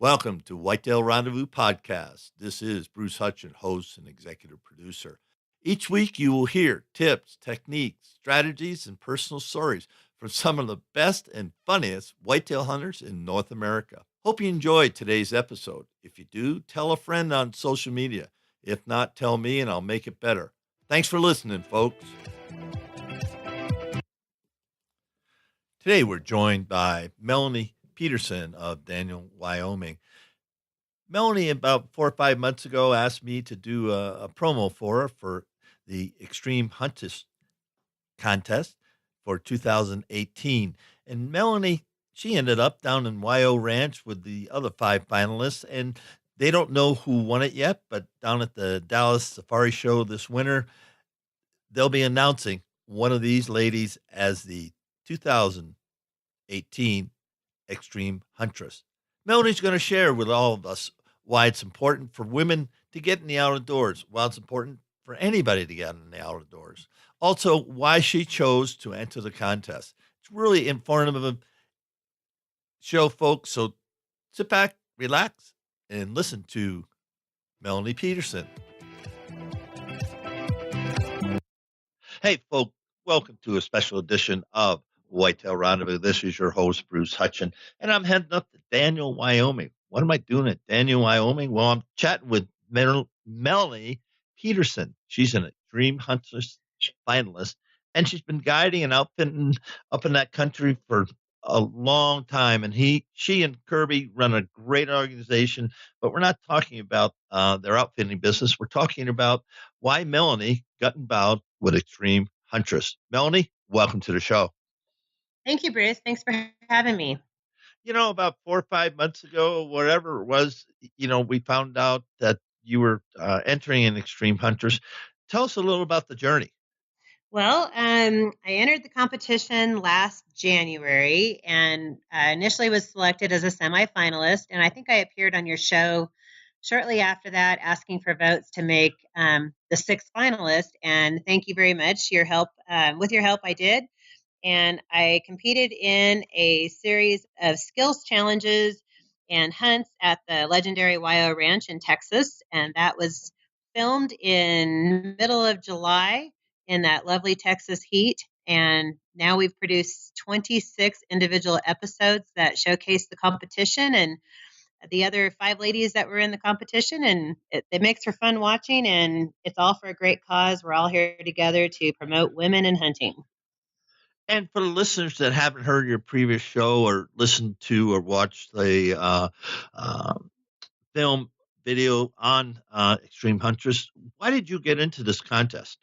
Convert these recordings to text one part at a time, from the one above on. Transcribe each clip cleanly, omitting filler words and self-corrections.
Welcome to Whitetail Rendezvous Podcast. This is Bruce Hutchin, host and executive producer. Each week you will hear tips, techniques, strategies, and personal stories from some of the best and funniest whitetail hunters in North America. Hope you enjoyed today's episode. If you do, tell a friend on social media. If not, tell me and I'll make it better. Thanks for listening, folks. Today we're joined by Melanie Peterson of Daniel, Wyoming. Melanie, about 4 or 5 months ago, asked me to do a promo for her for the Extreme Huntress contest for 2018. And Melanie, she ended up down in YO Ranch with the other 5 finalists, and they don't know who won it yet, but down at the Dallas Safari Show this winter, they'll be announcing one of these ladies as the 2018 Extreme Huntress. Melanie's going to share with all of us why it's important for women to get in the outdoors, why it's important for anybody to get in the outdoors. Also, why she chose to enter the contest. It's really informative show, folks. So sit back, relax, and listen to Melanie Peterson. Hey, folks, welcome to a special edition of Whitetail Rendezvous. This is your host, Bruce Hutchin, and I'm heading up to Daniel, Wyoming. What am I doing at Daniel, Wyoming? Well, I'm chatting with Melanie Peterson. She's an Extreme Huntress finalist, and she's been guiding and outfitting up in that country for a long time. And she and Kirby run a great organization, but we're not talking about their outfitting business. We're talking about why Melanie got involved with Extreme Huntress. Melanie, welcome to the show. Thank you, Bruce. Thanks for having me. You know, about 4 or 5 months ago, whatever it was, we found out that you were entering an Extreme Huntress. Tell us a little about the journey. Well, I entered the competition last January and initially was selected as a semifinalist. And I think I appeared on your show shortly after that, asking for votes to make the sixth finalist. And thank you very much. Your help, with your help, I did. And I competed in a series of skills challenges and hunts at the legendary YO Ranch in Texas. And that was filmed in middle of July in that lovely Texas heat. And now we've produced 26 individual episodes that showcase the competition and the other 5 ladies that were in the competition. And it makes for fun watching, and it's all for a great cause. We're all here together to promote women in hunting. And for the listeners that haven't heard your previous show or listened to or watched the film video on Extreme Huntress, why did you get into this contest?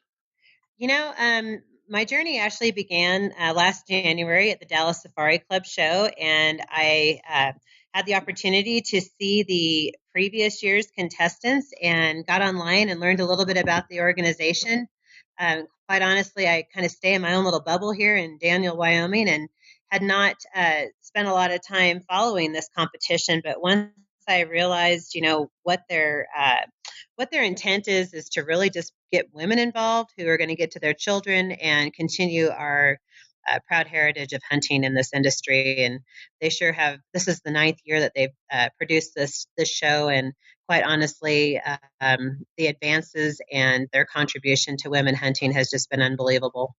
My journey actually began last January at the Dallas Safari Club show, and I had the opportunity to see the previous year's contestants and got online and learned a little bit about the organization. Quite honestly, I kind of stay in my own little bubble here in Daniel, Wyoming, and had not spent a lot of time following this competition. But once I realized, what their intent is to really just get women involved who are going to get to their children and continue our proud heritage of hunting in this industry. And they sure have. This is the 9th year that they've produced this show, and quite honestly, the advances and their contribution to women hunting has just been unbelievable.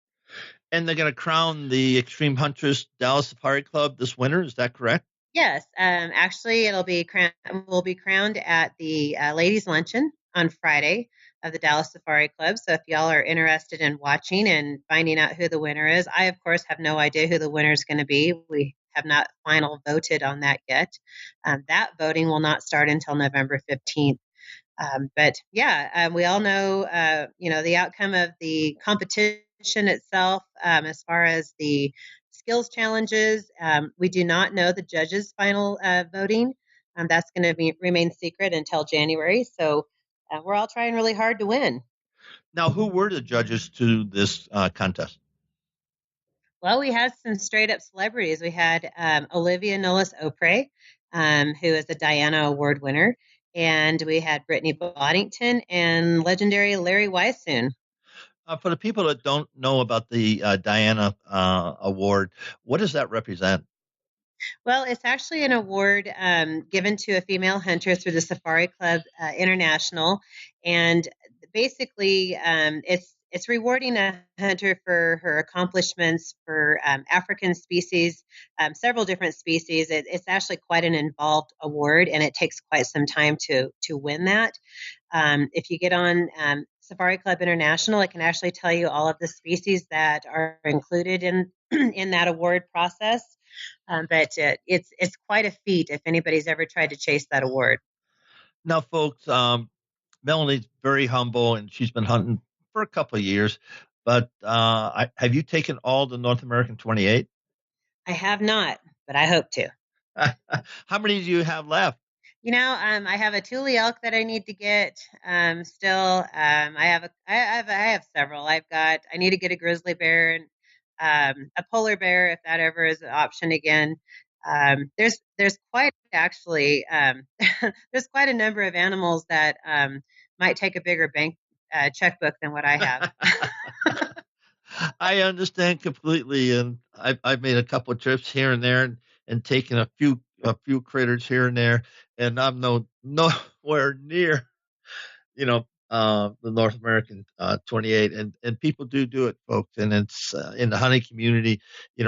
And they're going to crown the Extreme Huntress Dallas Safari Club this winter. Is that correct? Yes. Actually, we'll be crowned at the ladies' luncheon on Friday of the Dallas Safari Club. So if y'all are interested in watching and finding out who the winner is, I, of course, have no idea who the winner is going to be. We have not final voted on that yet. That voting will not start until November 15th. But yeah, we all know, the outcome of the competition itself, as far as the skills challenges. We do not know the judges' final voting. That's going to remain secret until January. So we're all trying really hard to win. Now, who were the judges to this contest? Well, we had some straight up celebrities. We had Olivia Knowles-Opre, who is a Diana Award winner. And we had Brittany Boddington and legendary Larry Weissoon. For the people that don't know about the Diana Award, what does that represent? Well, it's actually an award given to a female hunter through the Safari Club International, and basically, it's rewarding a hunter for her accomplishments for African species, several different species. It's actually quite an involved award, and it takes quite some time to win that. If you get on Safari Club International, it can actually tell you all of the species that are included in in that award process. But it's quite a feat if anybody's ever tried to chase that award. Now, folks, Melanie's very humble, and she's been hunting for a couple of years. But have you taken all the North American 28? I have not, but I hope to. How many do you have left? I have a Thule elk that I need to get. Still, I have several. I need to get a grizzly bear and a polar bear if that ever is an option again. There's quite actually there's quite a number of animals that might take a bigger bank checkbook than what I have. I understand completely, and I've made a couple of trips here and there, and taken a few critters here and there, and I'm nowhere near the North American 28, and people do it, folks, and it's in the hunting community.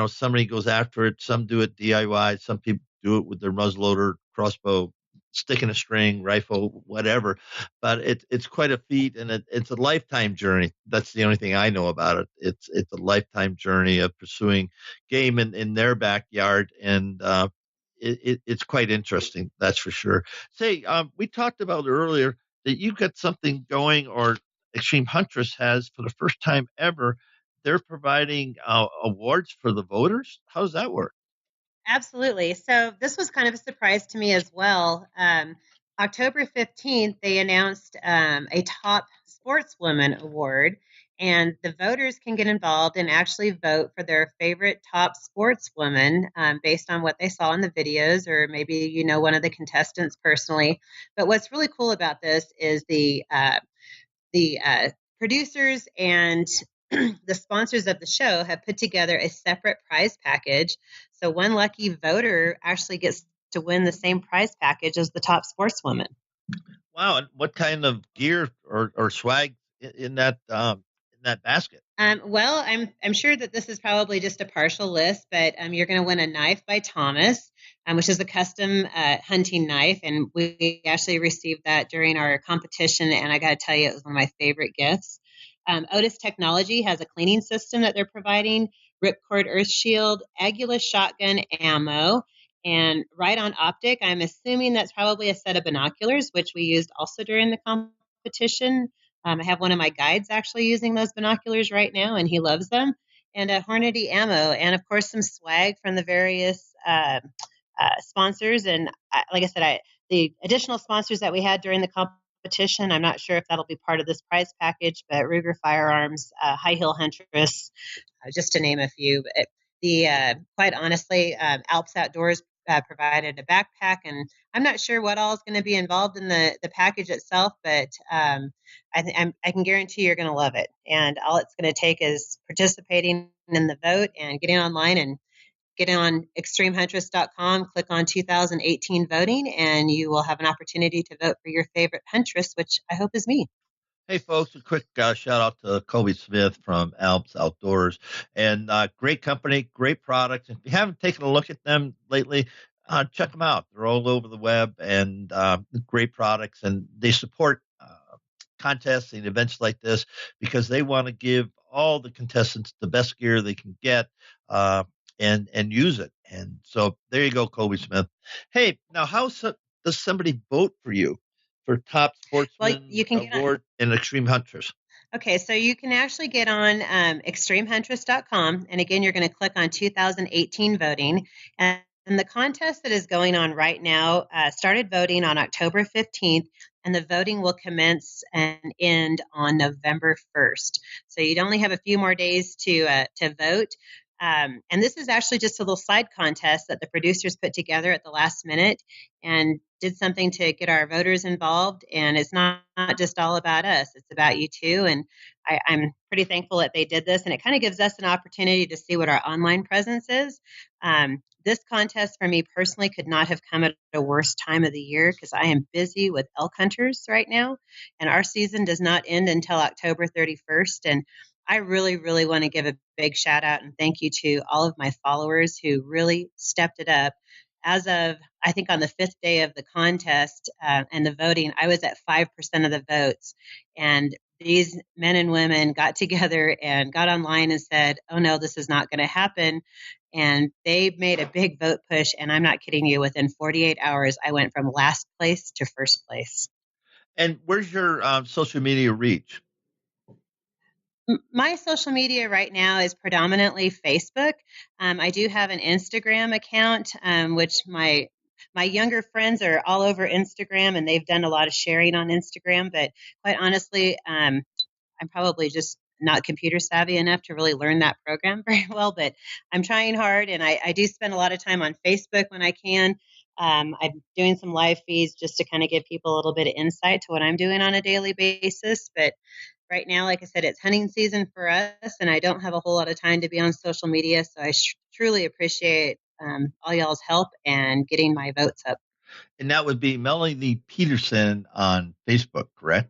Somebody goes after it. Some do it DIY. Some people do it with their muzzleloader, crossbow, sticking a string, rifle, whatever. But it's quite a feat, and it's a lifetime journey. That's the only thing I know about it. It's a lifetime journey of pursuing game in their backyard, and it's quite interesting. That's for sure. Say, we talked about earlier that you've got something going, or Extreme Huntress has for the first time ever. They're providing awards for the voters. How does that work? Absolutely. So this was kind of a surprise to me as well. October 15th, they announced a top sportswoman award, and the voters can get involved and actually vote for their favorite top sportswoman based on what they saw in the videos, or maybe one of the contestants personally. But what's really cool about this is the producers and the sponsors of the show have put together a separate prize package. So one lucky voter actually gets to win the same prize package as the top sportswoman. Wow! And what kind of gear or swag in that basket? Well, I'm sure that this is probably just a partial list, but you're going to win a knife by Thomas, which is a custom hunting knife, and we actually received that during our competition, and I got to tell you, it was one of my favorite gifts. Otis Technology has a cleaning system that they're providing, Ripcord Earth Shield, Agula shotgun ammo, and Right On Optic. I'm assuming that's probably a set of binoculars, which we used also during the competition. I have one of my guides actually using those binoculars right now, and he loves them. And Hornady ammo, and of course some swag from the various sponsors. And like I said, the additional sponsors that we had during the competition, I'm not sure if that'll be part of this prize package, but Ruger Firearms, High Heel Huntress, just to name a few. But quite honestly, Alps Outdoors provided a backpack, and I'm not sure what all is going to be involved in the package itself, but I can guarantee you're going to love it. And all it's going to take is participating in the vote and getting online and getting on extremehuntress.com, click on 2018 voting, and you will have an opportunity to vote for your favorite huntress, which I hope is me. Hey, folks, a quick shout out to Kobe Smith from Alps Outdoors. And great company, great products. If you haven't taken a look at them lately, check them out. They're all over the web, and great products. And they support contests and events like this because they want to give all the contestants the best gear they can get and use it. And so there you go, Kobe Smith. Hey, now does somebody vote for you for top sportsman you can award in Extreme Huntress? Okay, so you can actually get on extremehuntress.com. And again, you're going to click on 2018 voting. And the contest that is going on right now started voting on October 15th, and the voting will commence and end on November 1st. So you'd only have a few more days to vote. And this is actually just a little side contest that the producers put together at the last minute and did something to get our voters involved. And it's not just all about us, it's about you too. And I'm pretty thankful that they did this. And it kind of gives us an opportunity to see what our online presence is. This contest for me personally could not have come at a worse time of the year because I am busy with elk hunters right now. And our season does not end until October 31st. And I really, really want to give a big shout out and thank you to all of my followers who really stepped it up. As of, I think, on the fifth day of the contest and the voting, I was at 5% of the votes. And these men and women got together and got online and said, oh no, this is not going to happen. And they made a big vote push. And I'm not kidding you, within 48 hours, I went from last place to first place. And where's your social media reach? My social media right now is predominantly Facebook. I do have an Instagram account, which my younger friends are all over Instagram, and they've done a lot of sharing on Instagram. But quite honestly, I'm probably just not computer savvy enough to really learn that program very well. But I'm trying hard, and I do spend a lot of time on Facebook when I can. I'm doing some live feeds just to kind of give people a little bit of insight to what I'm doing on a daily basis. But right now, like I said, it's hunting season for us, and I don't have a whole lot of time to be on social media. So I truly appreciate all y'all's help and getting my votes up. And that would be Melanie Peterson on Facebook, correct?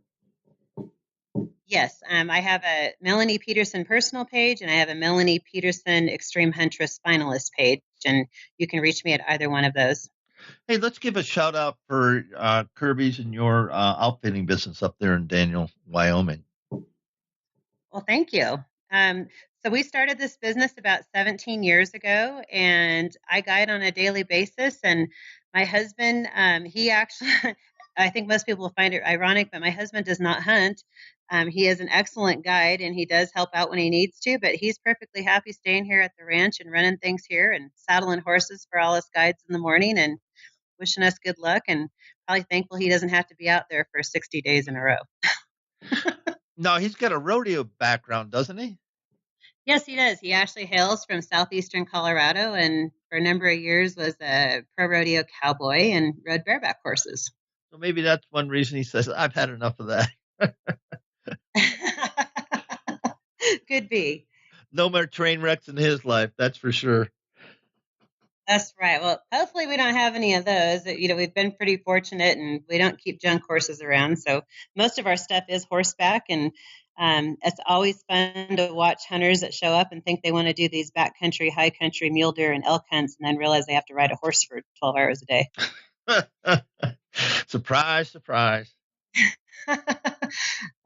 Yes, I have a Melanie Peterson personal page, and I have a Melanie Peterson Extreme Huntress Finalist page, and you can reach me at either one of those. Hey, let's give a shout out for Kirby's and your outfitting business up there in Daniel, Wyoming. Well, thank you. So we started this business about 17 years ago, and I guide on a daily basis. And my husband, he actually, I think most people find it ironic, but my husband does not hunt. He is an excellent guide, and he does help out when he needs to, but he's perfectly happy staying here at the ranch and running things here and saddling horses for all us guides in the morning and wishing us good luck, and probably thankful he doesn't have to be out there for 60 days in a row. No, he's got a rodeo background, doesn't he? Yes, he does. He actually hails from southeastern Colorado and for a number of years was a pro rodeo cowboy and rode bareback horses. So maybe that's one reason he says, I've had enough of that. Could be. No more train wrecks in his life, that's for sure. That's right. Well, hopefully we don't have any of those. We've been pretty fortunate and we don't keep junk horses around. So most of our stuff is horseback, and it's always fun to watch hunters that show up and think they want to do these backcountry, high country mule deer and elk hunts and then realize they have to ride a horse for 12 hours a day. Surprise, surprise.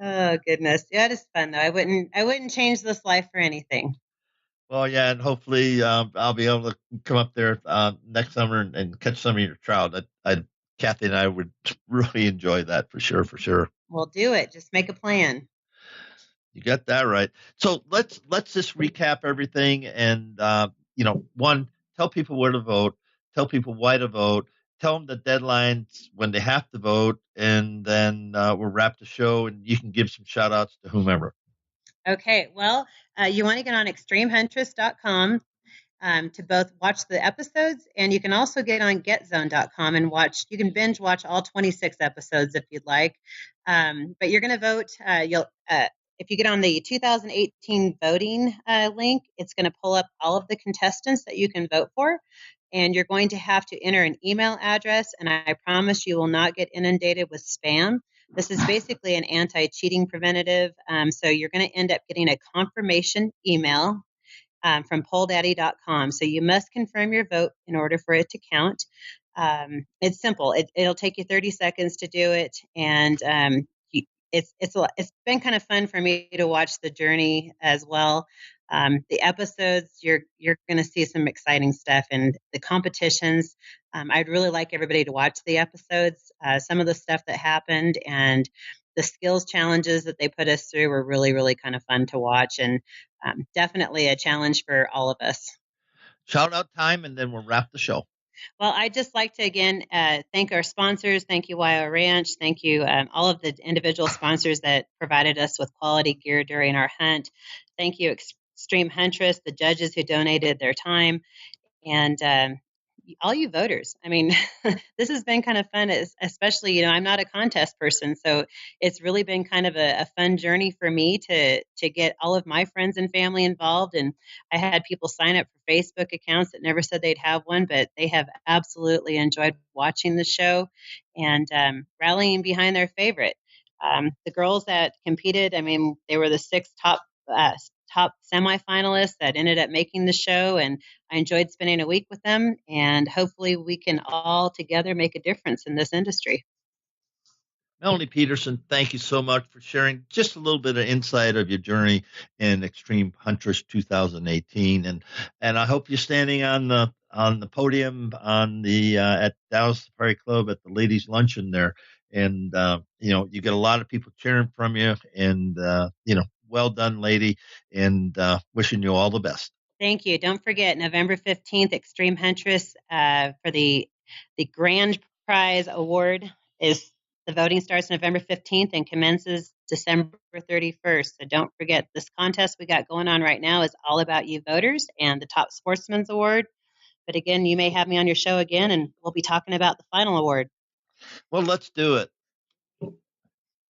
Oh goodness. Yeah, it is fun though. I wouldn't change this life for anything. Well, yeah, and hopefully I'll be able to come up there next summer and catch some of your trout. Kathy and I would really enjoy that for sure, for sure. We'll do it. Just make a plan. You got that right. So let's just recap everything, and one, tell people where to vote, tell people why to vote, tell them the deadlines when they have to vote, and then we'll wrap the show, and you can give some shout outs to whomever. Okay, well, you want to get on extremehuntress.com to both watch the episodes, and you can also get on getzone.com and you can binge watch all 26 episodes if you'd like. But you're going to vote. If you get on the 2018 voting link, it's going to pull up all of the contestants that you can vote for. And you're going to have to enter an email address, and I promise you will not get inundated with spam. This is basically an anti-cheating preventative. So you're going to end up getting a confirmation email from polldaddy.com. So you must confirm your vote in order for it to count. It's simple. It'll take you 30 seconds to do it. And it's been kind of fun for me to watch the journey as well. The episodes, you're going to see some exciting stuff, and the competitions. I'd really like everybody to watch the episodes. Some of the stuff that happened and the skills challenges that they put us through were really, really kind of fun to watch, and definitely a challenge for all of us. Shout out time, and then we'll wrap the show. Well, I'd just like to, again, thank our sponsors. Thank you, YO Ranch. Thank you, all of the individual sponsors that provided us with quality gear during our hunt. Thank you, Extreme Huntress, the judges who donated their time, and all you voters. I mean, this has been kind of fun, especially, I'm not a contest person, so it's really been kind of a fun journey for me to get all of my friends and family involved. And I had people sign up for Facebook accounts that never said they'd have one, but they have absolutely enjoyed watching the show and rallying behind their favorite. The girls that competed, I mean, they were the six top semifinalists that ended up making the show, and I enjoyed spending a week with them, and hopefully we can all together make a difference in this industry. Melanie Peterson, thank you so much for sharing just a little bit of insight of your journey in Extreme Huntress 2018, and I hope you're standing on the podium on the at Dallas Safari Club at the ladies' luncheon there, and you get a lot of people cheering from you, and well done, lady, and wishing you all the best. Thank you. Don't forget, November 15th, Extreme Huntress for the grand prize award is the voting starts November 15th and commences December 31st. So don't forget, this contest we got going on right now is all about you voters and the Top Sportsman's Award. But again, you may have me on your show again, and we'll be talking about the final award. Well, let's do it.